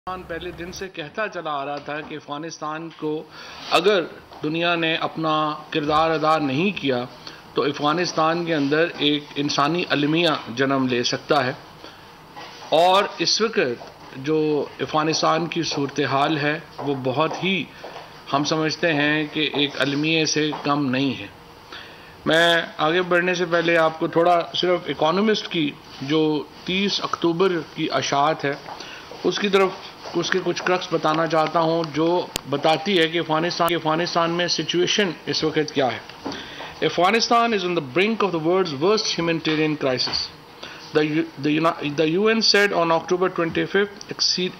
पहले दिन से कहता चला आ रहा था कि अफ़गानिस्तान को अगर दुनिया ने अपना किरदार अदा नहीं किया तो अफ़गानिस्तान के अंदर एक इंसानी अलमिया जन्म ले सकता है। और इस वक्त जो अफ़गानिस्तान की सूरत हाल है वो बहुत ही हम समझते हैं कि एक अलमिया से कम नहीं है। मैं आगे बढ़ने से पहले आपको थोड़ा सिर्फ इकोनॉमिस्ट की जो 30 अक्टूबर की अशात है उसकी तरफ उसके कुछ क्रक्स बताना चाहता हूं, जो बताती है कि अफ़गानिस्तान में सिचुएशन इस वक्त क्या है। Afghanistan is on the brink of the world's worst humanitarian crisis, the UN said on October 25th,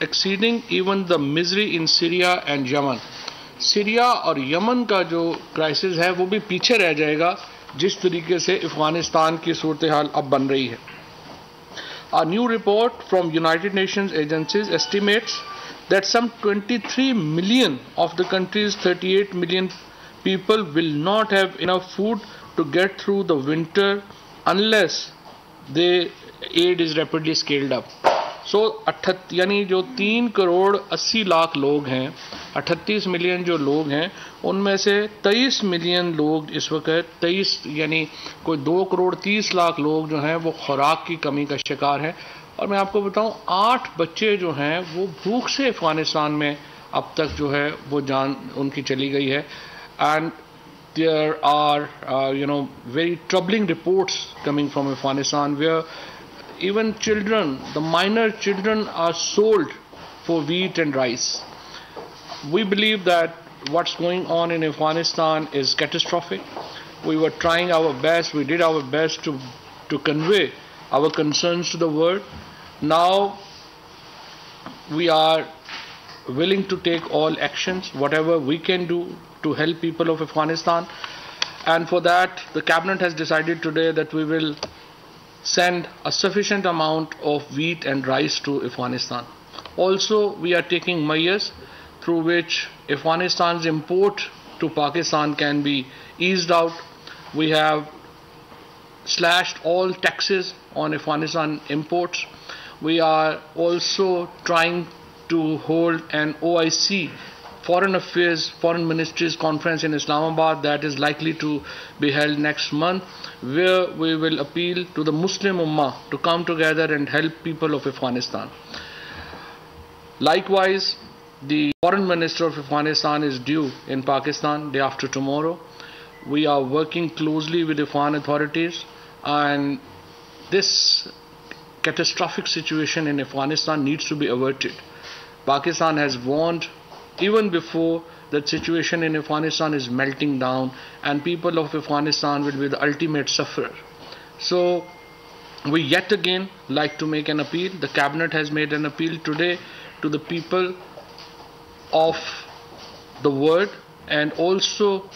exceeding even the misery in Syria and Yemen. Syria और यमन का जो क्राइसिस है वो भी पीछे रह जाएगा जिस तरीके से अफ़गानिस्तान की सूरत हाल अब बन रही है। A new report from United Nations agencies estimates that some 23 million of the country's 38 million people will not have enough food to get through the winter unless the aid is rapidly scaled up. यानी जो 3 करोड़ 80 लाख लोग हैं, 38 million जो लोग हैं, उनमें से 23 million लोग इस वक्त 23 यानी कोई 2 करोड़ 30 लाख लोग जो हैं वो खुराक की कमी का शिकार हैं। और मैं आपको बताऊं 8 बच्चे जो हैं वो भूख से अफ़गानिस्तान में अब तक जो है वो जान उनकी चली गई है। And there are very troubling reports coming from Afghanistan where even children, the minor children, are sold for wheat and rice. We believe that what's going on in Afghanistan is catastrophic. We were trying our best, we did our best to convey our concerns to the world. Now we are willing to take all actions, whatever we can do to help people of Afghanistan. And for that, the cabinet has decided today that we will send a sufficient amount of wheat and rice to Afghanistan. Also, we are taking measures through which Afghanistan's import to Pakistan can be eased out. We have slashed all taxes on Afghanistan imports. We are also trying to hold an OIC Foreign Affairs, Foreign Ministries conference in Islamabad that is likely to be held next month, where we will appeal to the Muslim Ummah to come together and help people of Afghanistan. Likewise, the Foreign Minister of Afghanistan is due in Pakistan day after tomorrow. We are working closely with the Afghan authorities, and this catastrophic situation in Afghanistan needs to be averted. Pakistan has warned even before that situation in Afghanistan is melting down and people of Afghanistan will be the ultimate sufferer. So we yet again like to make an appeal. The cabinet has made an appeal today to the people of the world and also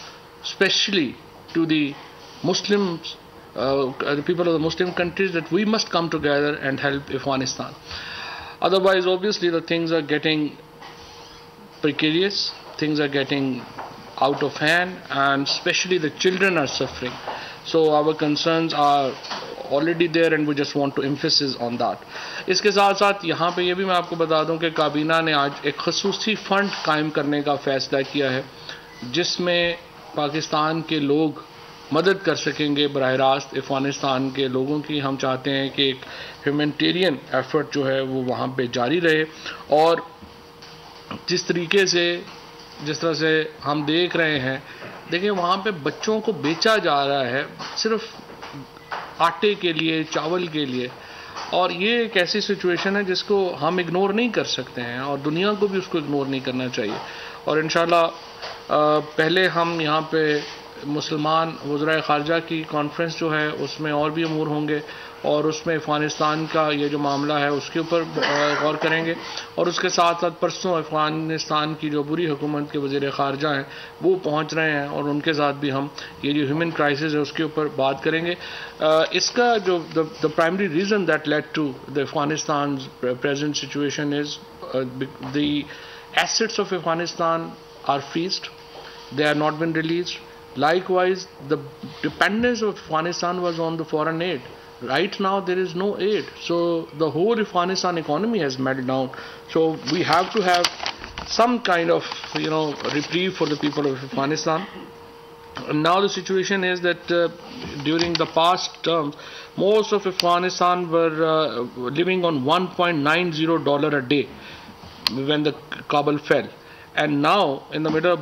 especially to the Muslims, the people of the Muslim countries, that we must come together and help Afghanistan. Otherwise, obviously, the things are getting precarious, things are getting out of hand, and especially the children are suffering. So our concerns are already there and we just want to emphasize on that. इसके साथ साथ यहाँ पे ये भी मैं आपको बता दूं कि काबीना ने आज एक खसूसी फंड कायम करने का फैसला किया है जिसमें पाकिस्तान के लोग मदद कर सकेंगे बराह रास्त अफ़गानिस्तान के लोगों की। हम चाहते हैं कि एक ह्यूमैनिटेरियन एफर्ट जो है वो वहाँ पे जारी रहे। और जिस तरह से हम देख रहे हैं, देखिए वहाँ पे बच्चों को बेचा जा रहा है सिर्फ आटे के लिए, चावल के लिए, और ये एक ऐसी सिचुएशन है जिसको हम इग्नोर नहीं कर सकते हैं और दुनिया को भी उसको इग्नोर नहीं करना चाहिए। और इंशाल्लाह पहले हम यहाँ पे मुसलमान वज़राए ख़ारजा की कॉन्फ्रेंस जो है उसमें और भी अमूर होंगे और उसमें अफ़गानिस्तान का ये जो मामला है उसके ऊपर गौर करेंगे। और उसके साथ साथ परसों अफ़गानिस्तान की जो बुरी हुकूमत के वज़ीर ख़ारजा हैं वो पहुंच रहे हैं और उनके साथ भी हम ये जो ह्यूमन क्राइसिस है उसके ऊपर बात करेंगे। इसका जो the primary reason that led to the Afghanistan present situation is the assets of Afghanistan are freezed, they are not been released. Likewise, the dependence of Afghanistan was on the foreign aid. right now there is no aid. So the whole Afghanistan economy has melted down. So we have to have some kind of reprieve for the people of Afghanistan. And now the situation is that during the past terms, most of Afghanistan were living on $1.90 a day when the Kabul fell. And now,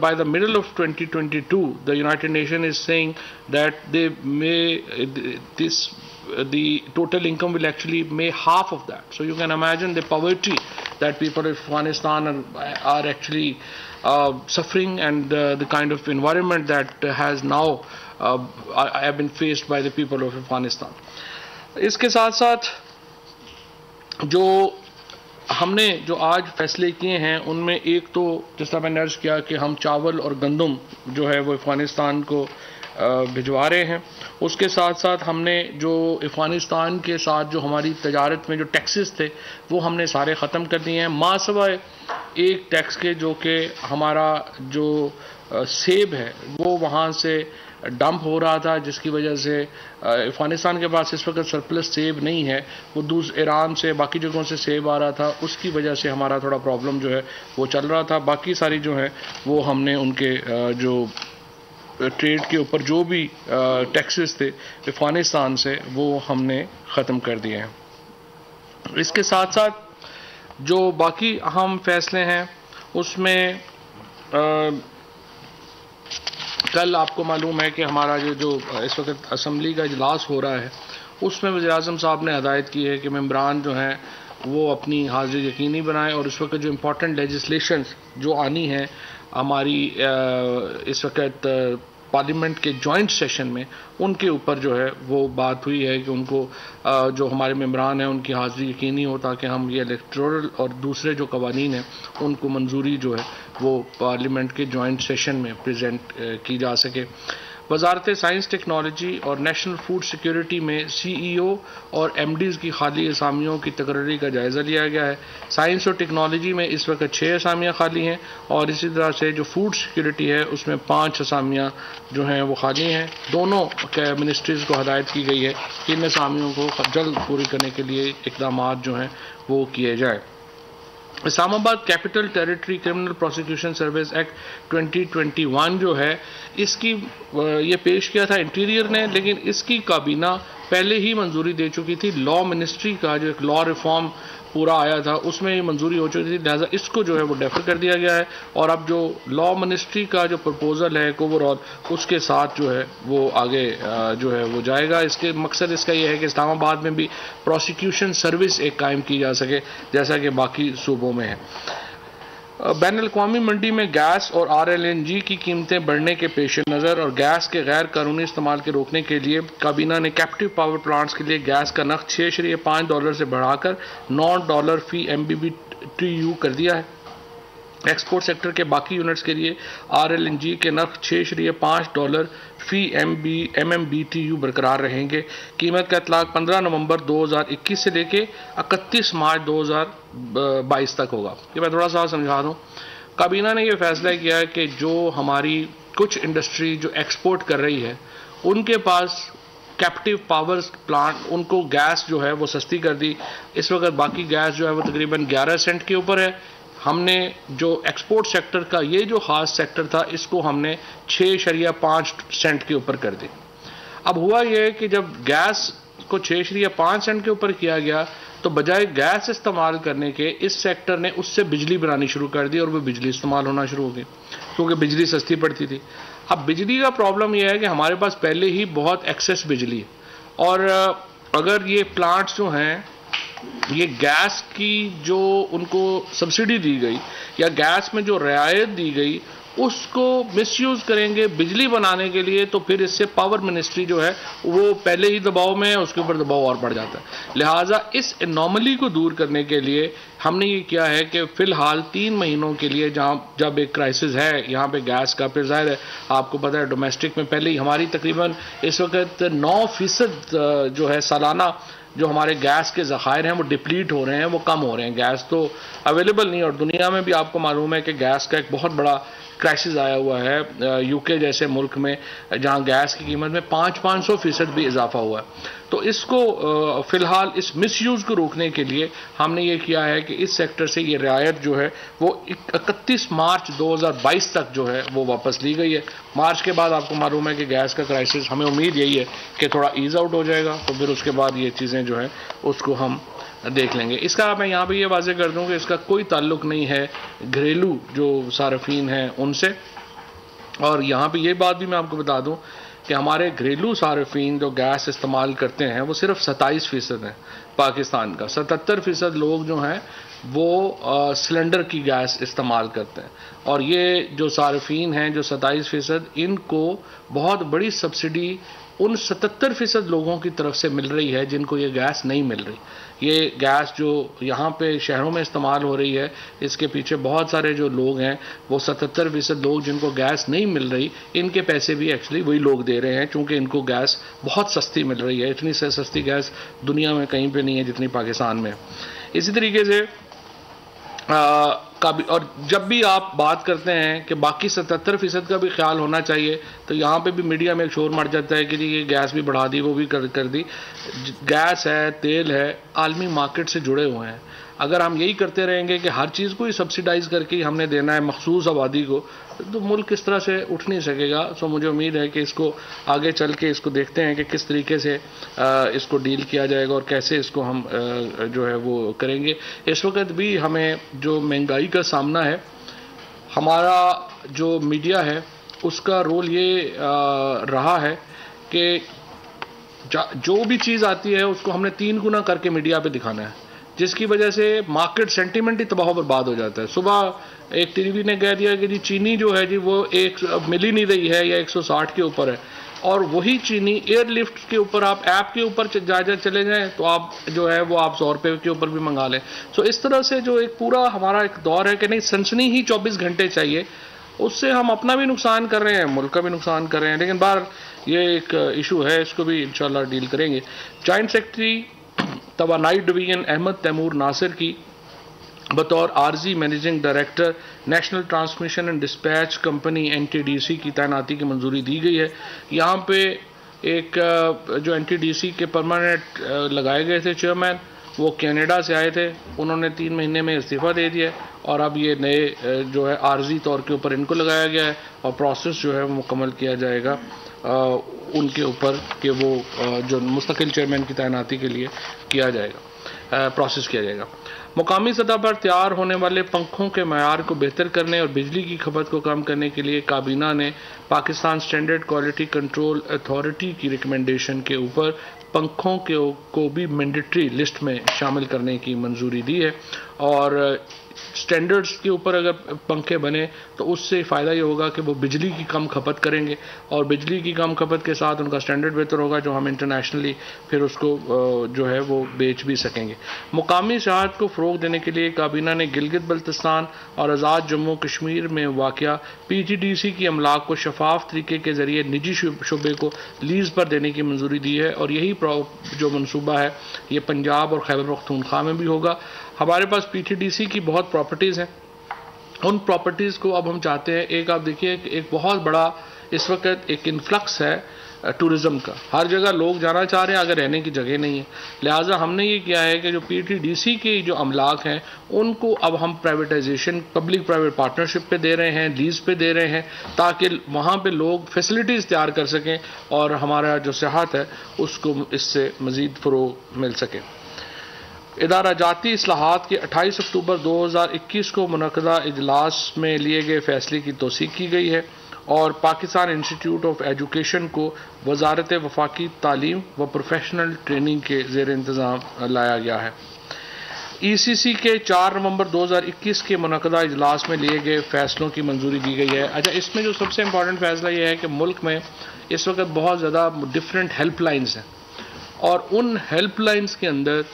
by the middle of 2022, the United Nations is saying that the total income will actually make half of that. So you can imagine the poverty that people of Afghanistan are actually suffering, and the kind of environment that has now have been faced by the people of Afghanistan. इसके साथ साथ जो हमने जो आज फैसले किए हैं उनमें एक तो जिस तरह मैंने अर्ज किया कि हम चावल और गंदम जो है वो अफ़गानिस्तान को भिजवा रहे हैं। उसके साथ साथ हमने जो अफ़गानिस्तान के साथ जो हमारी तजारत में जो टैक्सेस थे वो हमने सारे ख़त्म कर दिए हैं, माँ सिवाय एक टैक्स के जो कि हमारा जो सेब है वो वहाँ से डंप हो रहा था, जिसकी वजह से अफ़गानिस्तान के पास इस वक्त सरप्लस सेब नहीं है, वो ईरान से बाकी जगहों से सेब आ रहा था, उसकी वजह से हमारा थोड़ा प्रॉब्लम जो है वो चल रहा था। बाकी सारी जो है वो हमने उनके जो ट्रेड के ऊपर जो भी टैक्सेस थे अफ़गानिस्तान से वो हमने ख़त्म कर दिए हैं। इसके साथ साथ जो बाकी अहम फैसले हैं उसमें कल आपको मालूम है कि हमारा जो इस वक्त असम्बली का इजलास हो रहा है उसमें वज़ीर-ए-आज़म साहब ने हदायत की है कि मेंबरान जो हैं वो अपनी हाज़िरी यकीनी बनाएं और इस वक्त जो इम्पोर्टेंट लेजिस्लेशंस जो आनी है हमारी इस वक्त पार्लियामेंट के जॉइंट सेशन में उनके ऊपर जो है वो बात हुई है कि उनको जो हमारे मेंबरान हैं उनकी हाज़िरी यकीनी हो ताकि हम ये इलेक्टोरल और दूसरे जो कवानीन हैं उनको मंजूरी जो है वो पार्लियामेंट के जॉइंट सेशन में प्रेजेंट की जा सके। वजारत साइंस टेक्नोलॉजी और नेशनल फूड सिक्योरिटी में CEO और MDs की खाली असामियों की तकर्री का जायज़ा लिया गया है। साइंस और टेक्नोलॉजी में इस वक्त 6 असामियाँ खाली हैं और इसी तरह से जो फूड सिक्योरिटी है उसमें 5 असामियाँ जो हैं वो खाली हैं। दोनों मिनिस्ट्रीज़ को हदायत की गई है कि इन असामियों को जल्द पूरी करने के लिए इक़दाम जो हैं वो किए जाए। Islamabad capital territory criminal prosecution service act 2021 जो है इसकी ये पेश किया था इंटीरियर ने, लेकिन इसकी काबीना पहले ही मंजूरी दे चुकी थी। लॉ मिनिस्ट्री का जो एक लॉ रिफॉर्म पूरा आया था उसमें ये मंजूरी हो चुकी थी, लिहाजा इसको जो है वो डेफर कर दिया गया है और अब जो लॉ मिनिस्ट्री का जो प्रपोजल है ओवरऑल उसके साथ जो है वो आगे जो है वो जाएगा। इसके मकसद इसका ये है कि इस्लामाबाद में भी प्रोसिक्यूशन सर्विस एक कायम की जा सके जैसा कि बाकी सूबों में है। बैनुल-अक़वामी मंडी में गैस और RLNG की कीमतें बढ़ने के पेश नज़र और गैस के गैर कानूनी इस्तेमाल के रोकने के लिए काबीना ने कैप्टिव पावर प्लांट्स के लिए गैस का नर्ख $6.5 से बढ़ाकर $9 फी MMBTU कर दिया है। एक्सपोर्ट सेक्टर के बाकी यूनिट्स के लिए RLNG के नर्ख $6.5 फी MMBTU बरकरार रहेंगे। कीमत का इतलाक 15 नवंबर 2021 से लेके 31 मार्च 2022 तक होगा। ये मैं थोड़ा सा समझा दूँ। काबीना ने यह फैसला किया है कि जो हमारी कुछ इंडस्ट्री जो एक्सपोर्ट कर रही है उनके पास कैप्टिव पावर प्लांट उनको गैस जो है वो सस्ती कर दी। इस वक्त बाकी गैस जो है वो तकरीबन 11 सेंट के ऊपर है। हमने जो एक्सपोर्ट सेक्टर का ये जो ख़ास सेक्टर था इसको हमने 6.5 सेंट के ऊपर कर दी। अब हुआ ये कि जब गैस को 6.5 सेंट के ऊपर किया गया तो बजाय गैस इस्तेमाल करने के इस सेक्टर ने उससे बिजली बनानी शुरू कर दी और वो बिजली इस्तेमाल होना शुरू हो गई क्योंकि बिजली सस्ती पड़ती थी। अब बिजली का प्रॉब्लम यह है कि हमारे पास पहले ही बहुत एक्सेस बिजली है और अगर ये प्लांट्स जो हैं ये गैस की जो उनको सब्सिडी दी गई या गैस में जो रियायत दी गई उसको मिसयूज करेंगे बिजली बनाने के लिए तो फिर इससे पावर मिनिस्ट्री जो है वो पहले ही दबाव में है, उसके ऊपर दबाव और बढ़ जाता है। लिहाजा इस एनॉमली को दूर करने के लिए हमने ये किया है कि फ़िलहाल 3 महीनों के लिए जब एक क्राइसिस है यहाँ पे गैस का, फिर ज़ाहिर है आपको पता है डोमेस्टिक में पहले ही हमारी तकरीबन इस वक्त 9% जो है सालाना जो हमारे गैस के ज़खायर हैं वो डिप्लीट हो रहे हैं, वो कम हो रहे हैं। गैस तो अवेलेबल नहीं और दुनिया में भी आपको मालूम है कि गैस का एक बहुत बड़ा क्राइसिस आया हुआ है UK जैसे मुल्क में जहां गैस की कीमत में 500% भी इजाफा हुआ है। तो इसको फ़िलहाल इस मिसयूज़ को रोकने के लिए हमने ये किया है कि इस सेक्टर से ये रियायत जो है वो 31 मार्च 2022 तक जो है वो वापस ली गई है। मार्च के बाद आपको मालूम है कि गैस का क्राइसिस, हमें उम्मीद यही है कि थोड़ा ईज़ आउट हो जाएगा, तो फिर उसके बाद ये चीज़ें जो है उसको हम देख लेंगे। इसका मैं यहाँ पे ये वाज़ेह कर दूँ कि इसका कोई ताल्लुक़ नहीं है घरेलू जो सार्फिन हैं उनसे। और यहाँ पे ये बात भी मैं आपको बता दूँ कि हमारे घरेलू सार्फिन जो गैस इस्तेमाल करते हैं वो सिर्फ 27% हैं पाकिस्तान का। 77% लोग जो हैं वो सिलेंडर की गैस इस्तेमाल करते हैं। और ये जो सार्फिन हैं जो 27%, इनको बहुत बड़ी सब्सिडी उन 77% लोगों की तरफ से मिल रही है जिनको ये गैस नहीं मिल रही। ये गैस जो यहाँ पे शहरों में इस्तेमाल हो रही है, इसके पीछे बहुत सारे जो लोग हैं वो 77% लोग जिनको गैस नहीं मिल रही, इनके पैसे भी एक्चुअली वही लोग दे रहे हैं, चूँकि इनको गैस बहुत सस्ती मिल रही है। इतनी सस्ती गैस दुनिया में कहीं पे नहीं है जितनी पाकिस्तान में। इसी तरीके से और जब भी आप बात करते हैं कि बाकी 77% का भी ख्याल होना चाहिए, तो यहाँ पे भी मीडिया में एक शोर मच जाता है कि जी ये गैस भी बढ़ा दी, वो भी कर दी। गैस है, तेल है, आलमी मार्केट से जुड़े हुए हैं। अगर हम यही करते रहेंगे कि हर चीज़ को ही सब्सिडाइज़ करके हमने देना है मखसूस आबादी को, तो मुल्क किस तरह से उठ नहीं सकेगा। सो मुझे उम्मीद है कि इसको आगे चल के इसको देखते हैं कि किस तरीके से इसको डील किया जाएगा और कैसे इसको हम जो है वो करेंगे। इस वक्त भी हमें जो महंगाई का सामना है, हमारा जो मीडिया है उसका रोल ये रहा है कि जो भी चीज़ आती है उसको हमने 3 गुना करके मीडिया पे दिखाना है, जिसकी वजह से मार्केट सेंटीमेंट ही तबाह बर्बाद हो जाता है। सुबह एक टीवी ने कह दिया कि जी चीनी जो है जी वो मिल ही नहीं रही है या 160 के ऊपर है, और वही चीनी एयरलिफ्ट के ऊपर आप ऐप के ऊपर चले जाएं तो आप जो है वो आप 100 रुपये के ऊपर भी मंगा लें। सो इस तरह से जो एक पूरा हमारा एक दौर है कि नहीं सनसनी ही 24 घंटे चाहिए, उससे हम अपना भी नुकसान कर रहे हैं, मुल्क का भी नुकसान कर रहे हैं। लेकिन बाहर ये एक इशू है, इसको भी इंशाल्लाह डील करेंगे। जॉइंट सेक्रेटरी तवानाई डिवीजन अहमद तैमूर नासिर की बतौर आरजी managing director national transmission and dispatch company NTDC की तैनाती की मंजूरी दी गई है। यहाँ पे एक जो NTDC के परमानेंट लगाए गए थे चेयरमैन, वो कनाडा से आए थे, उन्होंने 3 महीने में इस्तीफ़ा दे दिया और अब ये नए जो है आर्जी तौर के ऊपर इनको लगाया गया है और प्रोसेस जो है वो मुकम्मल किया जाएगा उनके ऊपर कि वो जो मुस्तकिल चेयरमैन की तैनाती के लिए किया जाएगा, प्रोसेस किया जाएगा। मुकामी सतह पर तैयार होने वाले पंखों के मयार को बेहतर करने और बिजली की खपत को कम करने के लिए काबीना ने Pakistan standard quality control authority की रिकमेंडेशन के ऊपर पंखों को भी मैंडेटरी लिस्ट में शामिल करने की मंजूरी दी है। और स्टैंडर्ड्स के ऊपर अगर पंखे बने तो उससे फ़ायदा ये होगा कि वो बिजली की कम खपत करेंगे और बिजली की कम खपत के साथ उनका स्टैंडर्ड बेहतर होगा, जो हम इंटरनेशनली फिर उसको जो है वो बेच भी सकेंगे। मुकामी सियाहत को फ़रोग देने के लिए काबीना ने गिलगित बल्तिस्तान और आज़ाद जम्मू कश्मीर में वाक़या PTDC की अमलाक को शफाफ तरीके के ज़रिए निजी शुबे को लीज़ पर देने की मंजूरी दी है और यही जो मनसूबा है ये पंजाब और खैबर पख्तूनख्वा में भी होगा। हमारे पास PTDC की बहुत प्रॉपर्टीज़ हैं, उन प्रॉपर्टीज़ को अब हम चाहते हैं, एक आप देखिए एक बहुत बड़ा इस वक्त एक इन्फ्लक्स है टूरिज़्म का, हर जगह लोग जाना चाह रहे हैं, अगर रहने की जगह नहीं है। लिहाजा हमने ये किया है कि जो PTDC के जो अमलाक हैं उनको अब हम प्राइवेटाइजेशन पब्लिक प्राइवेट पार्टनरशिप पे दे रहे हैं, लीज़ पे दे रहे हैं, ताकि वहाँ पे लोग फैसिलिटीज़ तैयार कर सकें और हमारा जो सियाहत है उसको इससे मज़ीद फ़रोग़ मिल सके। इदारा जाती इस्लाहात के 28 अक्टूबर 2021 को मुनक़दा इजलास में लिए गए फैसले की तौसीक़ की गई है और पाकिस्तान इंस्टीट्यूट ऑफ एजुकेशन को वजारत वफाकी तालीम व प्रोफेशनल ट्रेनिंग के ज़ेर इंतज़ाम लाया गया है। ECC के 4 नवंबर 2021 के मुनक़दा इजलास में लिए गए फैसलों की मंजूरी दी गई है। अच्छा, इसमें जो सबसे इम्पॉर्टेंट फ़ैसला यह है कि मुल्क में इस वक्त बहुत ज़्यादा डिफरेंट हेल्पलाइंस हैं और उन हेल्पलाइंस के अंदर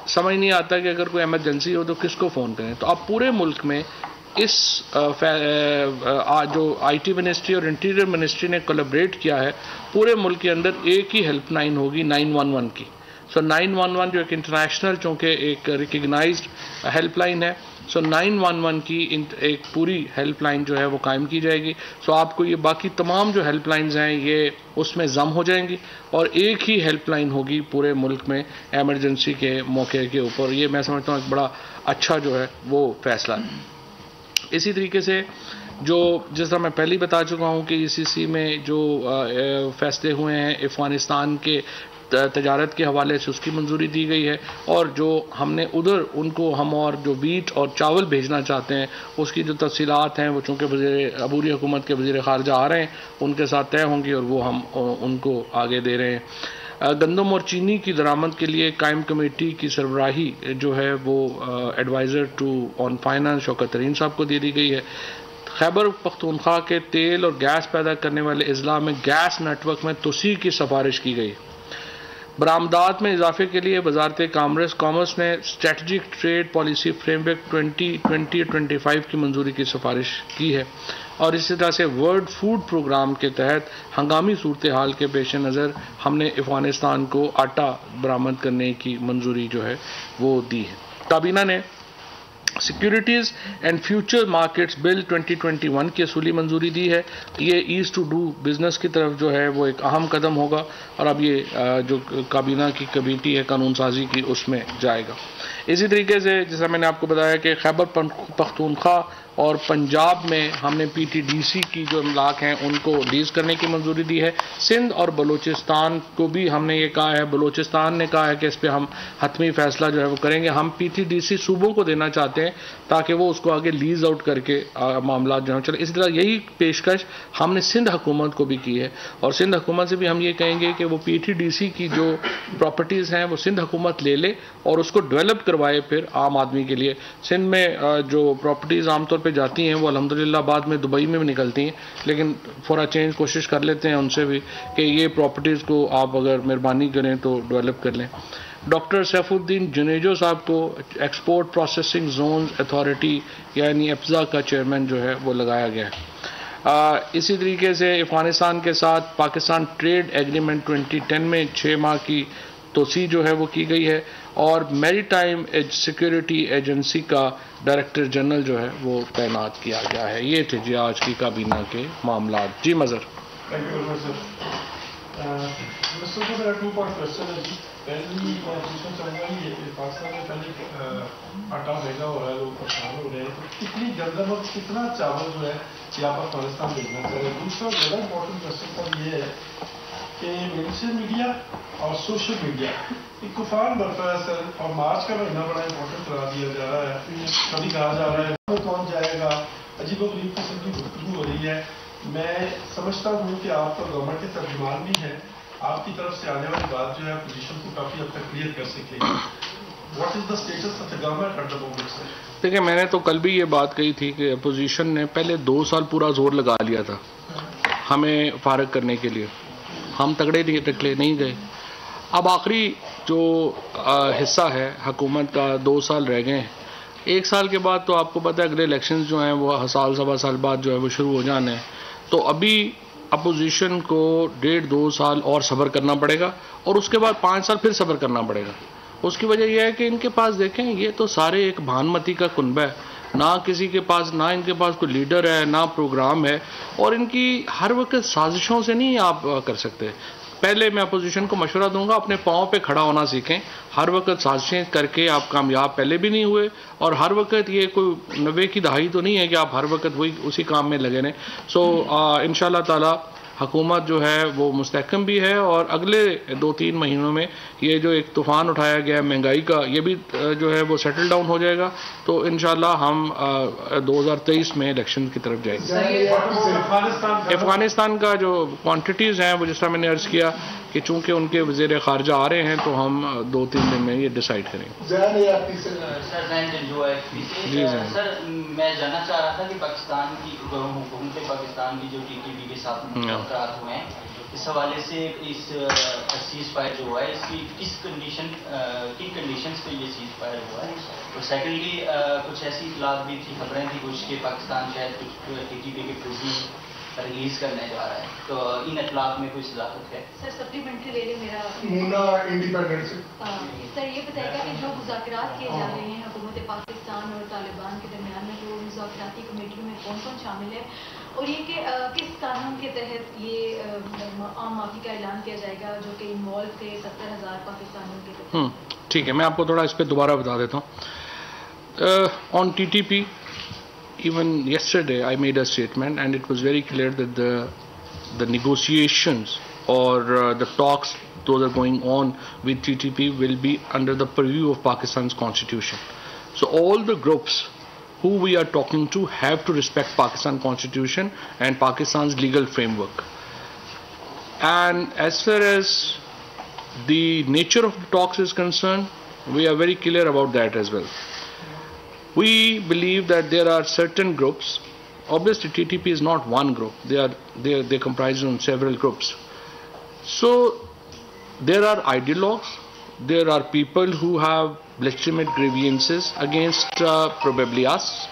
समझ नहीं आता कि अगर कोई इमरजेंसी हो तो किसको फ़ोन करें। तो अब पूरे मुल्क में इस जो IT मिनिस्ट्री और इंटीरियर मिनिस्ट्री ने कोलैबोरेट किया है, पूरे मुल्क के अंदर एक ही हेल्पलाइन होगी 911 की। 911 जो एक इंटरनेशनल चूँकि एक रिकग्नाइज्ड हेल्पलाइन है, सो 911 की एक पूरी हेल्पलाइन जो है वो कायम की जाएगी। सो आपको ये बाकी तमाम जो हेल्पलाइंस हैं ये उसमें जम हो जाएंगी और एक ही हेल्पलाइन होगी पूरे मुल्क में एमरजेंसी के मौके के ऊपर। ये मैं समझता हूँ एक बड़ा अच्छा जो है वो फैसला है। इसी तरीके से जो जिस तरह मैं पहले ही बता चुका हूँ कि ईसीसी में जो फैसले हुए हैं अफ़गानिस्तान के तजारत के हवाले से उसकी मंजूरी दी गई है, और जो हमने उधर उनको हम और जो वीट और चावल भेजना चाहते हैं उसकी जो तफसीलात हैं वो चूँकि अबूरी हुकूमत के वज़ीर ख़ारजा आ रहे हैं उनके साथ तय होंगी और वो हम उनको आगे दे रहे हैं। गंदम और चीनी की दरामद के लिए कायम कमेटी की सरबराही जो है वो adviser to on finance Shaukat Tarin साहब को दे दी गई है। खैबर पख्तूनख्वा के तेल और गैस पैदा करने वाले अजला में गैस नेटवर्क में तोसी की सिफारिश की गई। बरामदात में इजाफे के लिए वजारत कॉमर्स ने स्ट्रेटजिक ट्रेड पॉलिसी फ्रेमवर्क 2020-25 की मंजूरी की सिफारिश की है, और इसी तरह से वर्ल्ड फूड प्रोग्राम के तहत हंगामी सूरत हाल के पेश नज़र हमने अफ़गानिस्तान को आटा बरामद करने की मंजूरी जो है वो दी है। काबीना ने securities and future markets bill 2021 की असूली मंजूरी दी है। ये ईज़ टू डू बिज़नेस की तरफ जो है वो एक अहम कदम होगा, और अब ये जो काबीना की कमेटी है कानून साजी की उसमें जाएगा। इसी तरीके से जैसा मैंने आपको बताया कि खैबर पख्तूनख्वा और पंजाब में हमने PTDC की जो इमलाक हैं उनको लीज़ करने की मंजूरी दी है। सिंध और बलूचिस्तान को भी हमने ये कहा है, बलूचिस्तान ने कहा है कि इस पर हम हतमी फैसला जो है वो करेंगे। हम PTDC सूबों को देना चाहते हैं ताकि वो उसको आगे लीज आउट करके मामला जो है चले। इसी तरह यही पेशकश हमने सिंध हुकूमत को भी की है, और सिंध हुकूमत से भी हम ये कहेंगे कि वो PTDC की जो प्रॉपर्टीज़ हैं वो सिंध हुकूमत ले ले और उसको डेवलप करवाए फिर आम आदमी के लिए। सिंध में जो प्रॉपर्टीज़ आमतौर पे जाती हैं वो अल्हम्दुलिल्लाह बाद में दुबई में भी निकलती हैं, लेकिन फॉर अ चेंज कोशिश कर लेते हैं उनसे भी कि ये प्रॉपर्टीज़ को आप अगर मेहरबानी करें तो डेवलप कर लें। डॉक्टर सैफुद्दीन जुनेजो साहब को एक्सपोर्ट प्रोसेसिंग जोन अथॉरिटी यानी एप्जा का चेयरमैन जो है वो लगाया गया है। इसी तरीके से अफ़गानिस्तान के साथ पाकिस्तान ट्रेड एग्रीमेंट 2010 में 6 माह की तोसी जो है वो की गई है, और मैरीटाइम सिक्योरिटी एजेंसी का डायरेक्टर जनरल जो है वो तैनात किया गया है। ये थे जी आज की काबीना के मामला। जी Mazhar. Thank you very much sir. मेरा 2 पार्ट क्वेश्चन है जी। पहली मैं पूछना चाहूँगा ये पाकिस्तान में पहले आटा महंगा हो रहा है, लोग परेशान हो रहे हैं, तो कितनी गंदम और कितना चावल जो है ये आप अफगानिस्तान भेजना चाह रहे हैं। दूसरा ज़्यादा इम्पोर्टेंट क्वेश्चन सर ये है कि मेनस्ट्रीम मीडिया और सोशल मीडिया एक तूफान बरपा है सर, और मार्च का महीना बड़ा इंपॉर्टेंट करा दिया जा रहा है। कभी कहा जा रहा है कौन जाएगा, अजीबोगरीब किस्म की गुफ्तगू हो रही है। मैं समझता हूँ कि आप तो गवर्नमेंट के तर्जुमान भी हैं, आपकी तरफ से आने वाली बात जो है पोजीशन को काफ़ी हद तक क्लियर कर सकेगी। What is the status of the government at the moment sir? देखिए, मैंने तो कल भी ये बात कही थी कि अपोजिशन ने पहले 2 साल पूरा जोर लगा लिया था हमें फारग करने के लिए, हम तगड़े निकले नहीं गए। अब आखिरी जो हिस्सा है हुकूमत का 2 साल रह गए हैं। 1 साल के बाद तो आपको पता है अगले इलेक्शंस जो हैं वो साल सवा साल बाद जो है वो शुरू हो जाने हैं, तो अभी अपोजिशन को 1.5-2 साल और सब्र करना पड़ेगा, और उसके बाद 5 साल फिर सब्र करना पड़ेगा। उसकी वजह यह है कि इनके पास देखें ये तो सारे एक भानमती का कुनबा है, ना किसी के पास, ना इनके पास कोई लीडर है, ना प्रोग्राम है, और इनकी हर वक्त साजिशों से नहीं आप कर सकते। पहले मैं अपोजिशन को मशवरा दूंगा अपने पाँव पे खड़ा होना सीखें। हर वक्त साजिशें करके आप कामयाब पहले भी नहीं हुए, और हर वक्त ये कोई 90 की दहाई तो नहीं है कि आप हर वक्त वही उसी काम में लगे रहें। सो इंशाल्लाह ताला हुकूमत जो है वो मुस्तहकम भी है, और अगले 2-3 महीनों में ये जो एक तूफ़ान उठाया गया है महंगाई का, ये भी जो है वो सेटल डाउन हो जाएगा। तो इंशाल्लाह हम 2023 में इलेक्शन की तरफ जाएंगे। अफ़गानिस्तान का जो क्वांटिटीज़ हैं वो जिस तरह मैंने अर्ज़ किया कि चूँकि उनके वज़ीर ख़ारजा आ रहे हैं तो हम 2-3 दिन में ये डिसाइड करेंगे। जी सर, मैं जानना चाह रहा था कि पाकिस्तान की हुकूमत पाकिस्तान की जो TTP के साथ मुज़ाकरात हुए हैं, इस हवाले से इस सीज़ फायर जो हुआ है इसकी किन कंडीशंस पे ये सीज़ फायर हुआ है, और सेकेंडली कुछ ऐसी इतलात भी थी, खबरें थी कुछ कि पाकिस्तान शायद कुछ TTP के प्रिजनर रिलीज करने जा रहा है, तो इन इतलात में कोई सदाकत है? सर सप्लीमेंट्री ले लें मेरा मुन्ना इंडिपेंडेंट से। सर ये बताएगा कि जो मुज़ाकरात किए जा रहे हैं हुकूमत हुकूमत पाकिस्तान और तालिबान के दरमियान में जो मुज़ाकराती कमेटियों में कौन कौन शामिल है, और ये कि किस कानून के तहत ये आम माफी का ऐलान किया जाएगा जो कि इन्वॉल्व थे 70,000 पाकिस्तानियों के तहत? ठीक है, मैं आपको थोड़ा इस पर दोबारा बता देता हूँ. On TTP, even yesterday I made a statement and it was very clear that the negotiations or the talks those are going on with TTP will be under the purview of Pakistan's constitution. So all the groups who we are talking to have to respect Pakistan constitution and Pakistan's legal framework. And as far as the nature of the talks is concerned, we are very clear about that as well. We believe that there are certain groups. Obviously, TTP is not one group. They comprise of several groups. So there are ideologues. There are people who have legitimate grievances against probably us.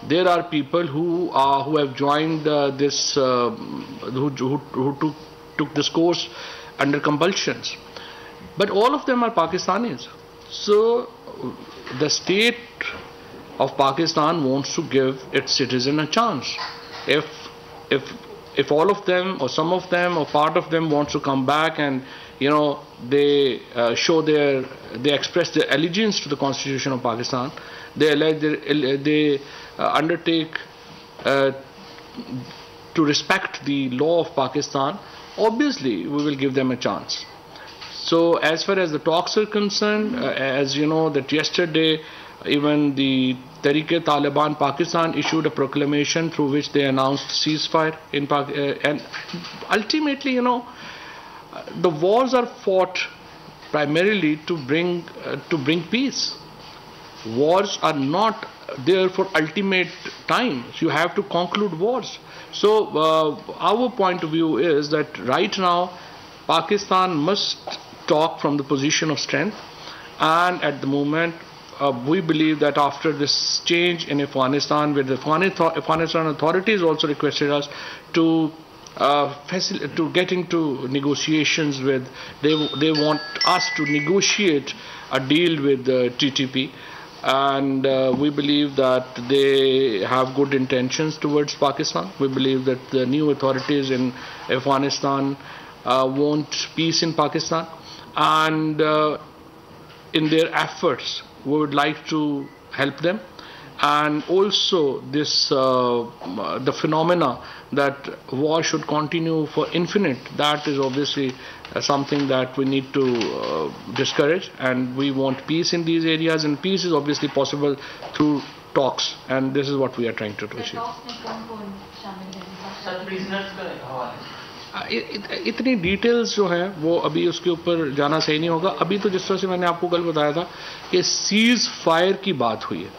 There are people who have joined who took this course under compulsions. But all of them are Pakistanis. So the state of Pakistan wants to give its citizen a chance. If all of them or some of them or part of them wants to come back and they they express their allegiance to the Constitution of Pakistan, they undertake to respect the law of Pakistan, obviously we will give them a chance. So as far as the talks are concerned, as you know that yesterday even the Tehreek-e-Taliban Pakistan issued a proclamation through which they announced ceasefire in Pakistan. And ultimately, the wars are fought primarily to bring peace. Wars are not there for ultimate times. You have to conclude wars. So our point of view is that right now Pakistan must talk from the position of strength, and at the moment we believe that after this change in Afghanistan, where the Afghanistan authorities also requested us to get into negotiations with, they want us to negotiate a deal with the TTP, and we believe that they have good intentions towards Pakistan. We believe that the new authorities in Afghanistan want peace in Pakistan, and in their efforts we would like to help them. And also this the phenomena that war should continue for infinite, that is obviously something that we need to discourage, and we want peace in these areas, and peace is obviously possible through talks, and this is what we are trying to achieve. इतनी details जो हैं वो अभी उसके ऊपर जाना सही नहीं होगा. अभी तो जिस तरह से मैंने आपको कल बताया था कि सीज फायर की बात हुई है.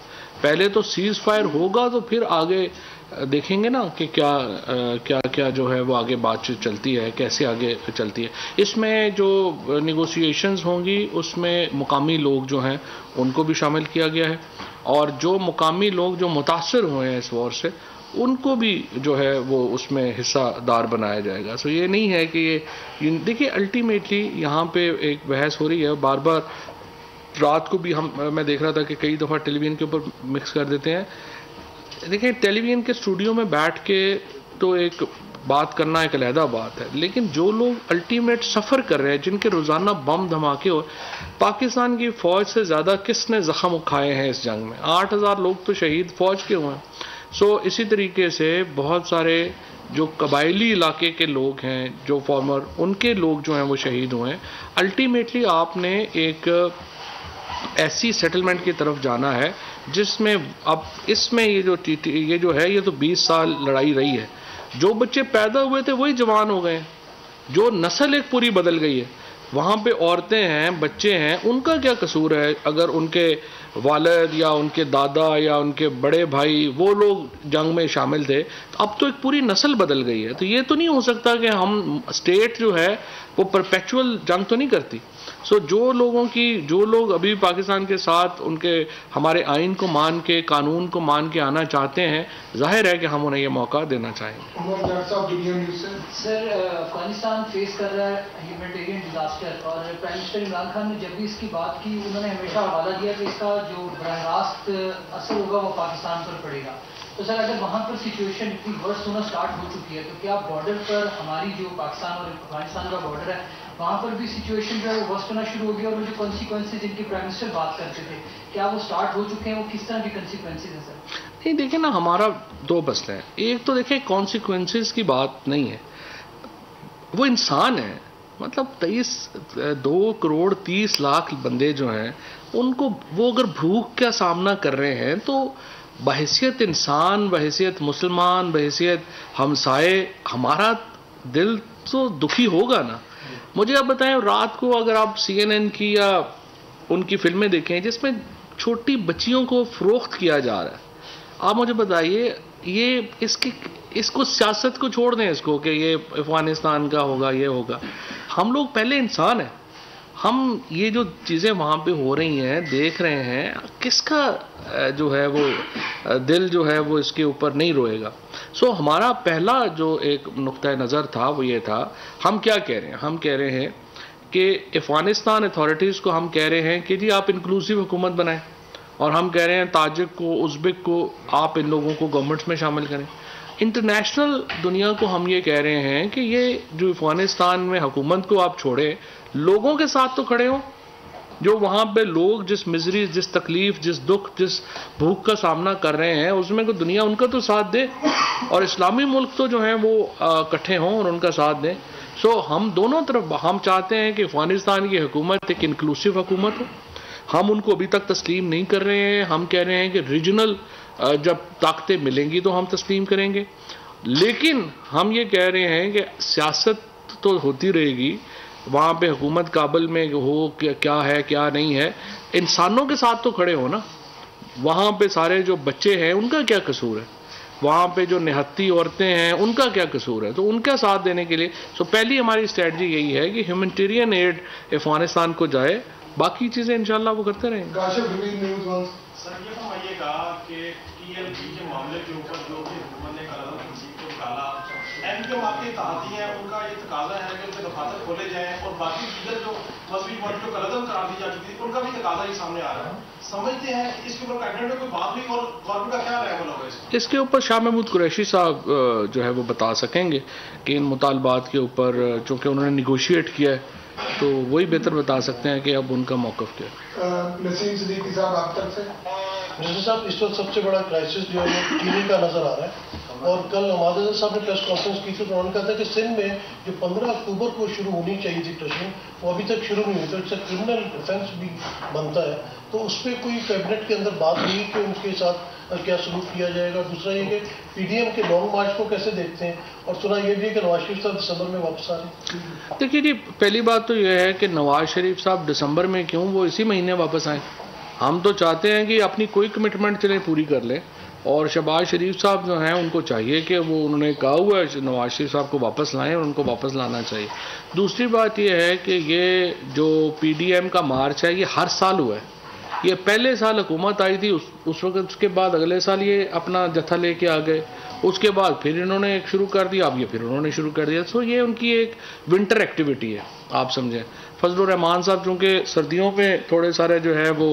पहले तो सीज फायर होगा तो फिर आगे देखेंगे ना कि क्या जो है वो आगे बातचीत चलती है, कैसे आगे चलती है. इसमें जो नेगोशिएशंस होंगी उसमें मुकामी लोग जो हैं उनको भी शामिल किया गया है, और जो मुकामी लोग जो मुतासर हुए हैं इस वॉर से उनको भी जो है वो उसमें हिस्सादार बनाया जाएगा. सो ये नहीं है कि ये देखिए अल्टीमेटली यहाँ पे एक बहस हो रही है बार बार. रात को भी मैं देख रहा था कि कई दफ़ा टेलीविज़न के ऊपर मिक्स कर देते हैं. देखिए टेलीविज़न के स्टूडियो में बैठ के तो एक बात करना एक अलहदा बात है, लेकिन जो लोग अल्टीमेट सफ़र कर रहे हैं, जिनके रोज़ाना बम धमाके हो, पाकिस्तान की फ़ौज से ज़्यादा किसने ज़ख्म उठाए हैं इस जंग में? 8,000 लोग तो शहीद फ़ौज के हुए हैं. सो इसी तरीके से बहुत सारे जो कबायली इलाके के लोग हैं, जो फॉर्मर उनके लोग जो हैं वो शहीद हुए हैं. अल्टीमेटली आपने एक ऐसी सेटलमेंट की तरफ जाना है जिसमें अब इसमें ये जो है ये तो 20 साल लड़ाई रही है. जो बच्चे पैदा हुए थे वही जवान हो गए, जो नस्ल एक पूरी बदल गई है. वहाँ पे औरतें हैं, बच्चे हैं, उनका क्या कसूर है अगर उनके वालिद या उनके दादा या उनके बड़े भाई वो लोग जंग में शामिल थे? तो अब तो एक पूरी नस्ल बदल गई है. तो ये तो नहीं हो सकता कि हम स्टेट जो है वो परपेचुअल जंग तो नहीं करती. सो जो लोग अभी पाकिस्तान के साथ उनके हमारे आइन को मान के, कानून को मान के आना चाहते हैं, जाहिर है कि हम उन्हें ये मौका देना चाहेंगे. सर, अफगानिस्तान फेस कर रहा है ह्यूमैनिटेरियन डिजास्टर डिजास्टर, और प्राइम मिनिस्टर इमरान खान ने जब भी इसकी बात की उन्होंने हमेशा हवाला दिया कि इसका जो बराह रास्त असर होगा वो पाकिस्तान पर पड़ेगा। तो सर अगर वहाँ पर सिचुएशन इतनी वर्स्ट होना स्टार्ट हो चुकी है तो क्या बॉर्डर पर हमारी जो पाकिस्तान और अफगानिस्तान का बॉर्डर है वहाँ पर भी सिचुएशन जो है वो वर्स्ट होना शुरू हो गया, और वो जो कॉन्सिक्वेंसेज जिनके प्राइम मिनिस्टर बात करते थे क्या वो स्टार्ट हो चुके हैं, वो किस तरह के कॉन्सिक्वेंसेज हैं सर? नहीं देखिए ना, हमारा दो मसले हैं। एक तो देखिए कॉन्सिक्वेंसेज की बात नहीं है, वो इंसान है, मतलब 2 करोड़ 30 लाख बंदे जो हैं उनको वो अगर भूख का सामना कर रहे हैं तो बहैसियत इंसान, बहैसियत मुसलमान, बहैसियत हमसाए हमारा दिल तो दुखी होगा ना। मुझे आप बताएं, रात को अगर आप CNN की या उनकी फिल्में देखें जिसमें छोटी बच्चियों को फरोख्त किया जा रहा है, आप मुझे बताइए ये इसको सियासत को छोड़ दें, इसको कि ये अफगानिस्तान का होगा, ये होगा। हम लोग पहले इंसान हैं, हम ये जो चीज़ें वहाँ पे हो रही हैं देख रहे हैं, किसका जो है वो दिल जो है वो इसके ऊपर नहीं रोएगा। सो हमारा पहला जो एक नुक्ता नज़र था वो ये था, हम क्या कह रहे हैं, हम कह रहे हैं कि अफगानिस्तान अथॉरिटीज़ को हम कह रहे हैं कि जी आप इंक्लूसिव हुकूमत बनाएं, और हम कह रहे हैं ताजिक को, उज़्बेक को, आप इन लोगों को गवर्नमेंट्स में शामिल करें। इंटरनेशनल दुनिया को हम ये कह रहे हैं कि ये जो अफगानिस्तान में हुकूमत को आप छोड़े, लोगों के साथ तो खड़े हों, जो वहाँ पे लोग जिस मिजरी, जिस तकलीफ, जिस दुख, जिस भूख का सामना कर रहे हैं उसमें को दुनिया उनका तो साथ दे, और इस्लामी मुल्क तो जो हैं वो इकट्ठे हों और उनका साथ दें। सो हम दोनों तरफ हम चाहते हैं कि अफगानिस्तान की हुकूमत एक इंक्लूसिव हुकूमत हो। हम उनको अभी तक तस्लीम नहीं कर रहे हैं, हम कह रहे हैं कि रीजनल जब ताकतें मिलेंगी तो हम तस्लीम करेंगे, लेकिन हम ये कह रहे हैं कि सियासत तो होती रहेगी, वहाँ पे हुकूमत काबुल में हो क्या है क्या नहीं है, इंसानों के साथ तो खड़े हो ना। वहाँ पे सारे जो बच्चे हैं उनका क्या कसूर है, वहाँ पे जो निहत्ती औरतें हैं उनका क्या कसूर है, तो उनका साथ देने के लिए पहली हमारी स्ट्रेटजी यही है कि ह्यूमैनिटेरियन एड अफगानिस्तान को जाए, बाकी चीज़ें इंशाल्लाह वो करते रहेंगे। सर ये बताइएगा कि TLP के मामले के ऊपर जो भी हुकूमत ने कलम तंजीम को निकाला, MKM आपके इत्तेहादी हैं, उनका ये तकाजा है कि उनके दफातर खोले जाएं, और बाकी दीगर जो मजहबी बॉडी जो कलम करार दी जा चुकी थी उनका भी तकाजा ही सामने आ रहा है। समझते हैं इसके ऊपर कैबिनेट में कोई बात हुई और गवर्नमेंट का क्या राय होगा इसके ऊपर? शाह महमूद कुरैशी साहब जो है वो बता सकेंगे कि इन मुतालबात के ऊपर, चूँकि उन्होंने निगोशिएट किया है तो वही बेहतर बता सकते हैं कि अब उनका मौक़िफ़ क्या है। नसीम सिद्दीकी साहब आप तरफ से। मिनिस्टर साहब, इस वक्त सबसे बड़ा क्राइसिस जो है वो चीनी का नजर आ रहा है, और कल नवाज़ साहब ने प्रेस कॉन्फ्रेंस की थी तो उन्होंने कहा था कि सिंध में जो 15 अक्टूबर को शुरू होनी चाहिए थी टेस्टिंग, वो अभी तक शुरू नहीं हुई, तो इससे क्रिमिनल डिफेंस भी बनता है। तो उस पर कोई कैबिनेट के अंदर बात हुई कि उनके साथ क्या सलूक किया जाएगा? दूसरा ये कि PDM के लॉन्ग मार्च को कैसे देखते हैं, और सुना ये भी है कि नवाज शरीफ साहब दिसंबर में वापस आ रहे हैं। देखिए जी, पहली बात तो यह है कि नवाज शरीफ साहब दिसंबर में क्यों, वो इसी महीने वापस आए। हम तो चाहते हैं कि अपनी कोई कमिटमेंट चले पूरी कर लें, और शहबाज शरीफ साहब जो हैं उनको चाहिए कि वो, उन्होंने कहा हुआ है नवाज शरीफ साहब को वापस लाएं, और उनको वापस लाना चाहिए। दूसरी बात यह है कि ये जो PDM का मार्च है ये हर साल हुआ है, ये पहले साल हुकूमत आई थी उस वक्त, उसके बाद अगले साल ये अपना जत्था लेके आ गए, उसके बाद फिर इन्होंने एक शुरू कर दिया, अब ये फिर उन्होंने शुरू कर दिया। सो ये उनकी एक विंटर एक्टिविटी है, आप समझें। फजलुर रहमान साहब चूँकि सर्दियों पे थोड़े सारे जो है वो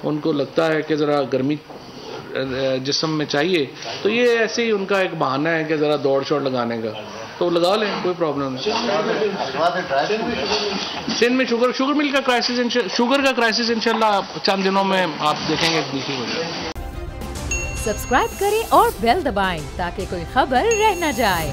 उनको लगता है कि ज़रा गर्मी जिस्म में चाहिए, तो ये ऐसे ही उनका एक बहाना है कि ज़रा दौड़ शौड़ लगाने का, तो लगा लें, कोई प्रॉब्लम नहीं। सिंध में शुगर मिल का क्राइसिस, शुगर का क्राइसिस इंशाल्लाह चंद दिनों में आप देखेंगे बिल्कुल हो जाएगा। सब्सक्राइब करें और बेल दबाएं ताकि कोई खबर रह न जाए।